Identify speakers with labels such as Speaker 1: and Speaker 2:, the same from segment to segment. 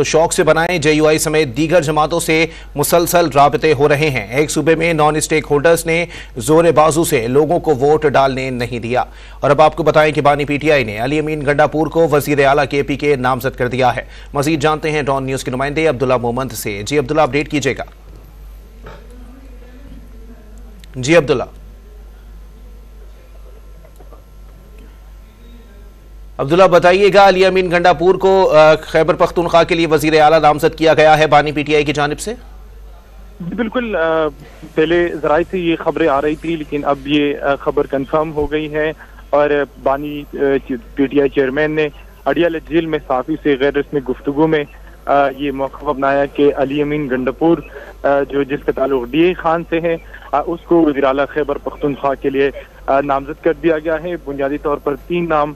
Speaker 1: तो शौक से बनाएं। JUI समेत दीगर जमातों से मुसलसल राबते हो रहे हैं। एक सूबे में नॉन स्टेक होल्डर्स ने जोर बाजू से लोगों को वोट डालने नहीं दिया। और अब आपको बताएं कि बानी PTI ने अली अमीन गंडापुर को वजीर आला KP के नामजद कर दिया है। मजीद जानते हैं डॉन न्यूज के नुमाइंदे अब्दुल्ला मोहम्मद से। जी अब्दुल्ला, अपडेट कीजिएगा। जी अब्दुल्ला बताइएगा, अली अमीन गंडापुर को खैबर पख्तूनख्वा के लिए वजीर आला नामजद किया गया है बानी PTI की जानिब से।
Speaker 2: बिल्कुल, पहले जराए से ये खबरें आ रही थी, लेकिन अब ये खबर कंफर्म हो गई है और बानी PTI चेयरमैन ने अडियाला जेल में साफी से गैर रस्मी गुफ्तगू में ये मौका अपनाया कि अली अमीन गंडापुर जो जिसका ताल्लुक DA खान से है, उसको वज़ीर आला खैबर पख्तूनख्वा के लिए नामजद कर दिया गया है। बुनियादी तौर पर 3 नाम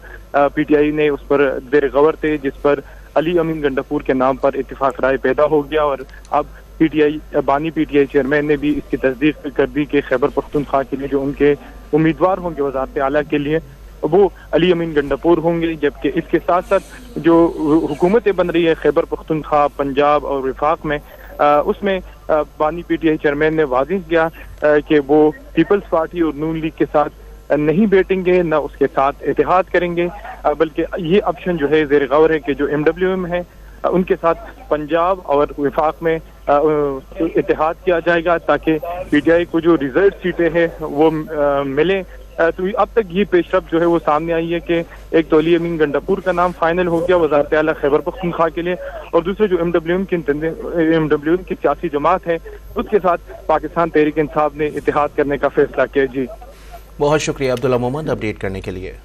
Speaker 2: PTI ने उस पर ज़ेर गौर थे, जिस पर अली अमीन गंडापुर के नाम पर इत्तेफाक राय पैदा हो गया और अब बानी PTI चेयरमैन ने भी इसकी तस्दीक कर दी कि खैबर पख्तूनख्वा के लिए जो उनके उम्मीदवार होंगे वज़ारत आला के लिए वो अली अमीन गंडापुर होंगे। जबकि इसके साथ साथ जो हुकूमतें बन रही है खैबर पख्तूनख्वा, पंजाब और वफाक में, उसमें बानी PTI चेयरमैन ने वाज़ेह किया कि वो पीपल्स पार्टी और नून लीग के साथ नहीं बैठेंगे, न उसके साथ इत्तेहाद करेंगे, बल्कि ये ऑप्शन जो है ज़ेर गौर है कि जो MWM है उनके साथ पंजाब और वफाक में इत्तेहाद किया जाएगा ताकि PTI को जो रिजर्व सीटें हैं वो मिले। तो अब तक ये पेशरफ जो है वो सामने आई है कि एक तो अली अमीन गंडापुर का नाम फाइनल हो गया वज़ारत आला खैबर पख्तूनख्वा के लिए, और दूसरे जो MWM की सियासी जमात है उसके साथ पाकिस्तान तहरीक इंसाफ ने इत्तेहाद करने का फैसला किया। जी
Speaker 1: बहुत शुक्रिया अब्दुल्ला मोहम्मद अपडेट करने के लिए।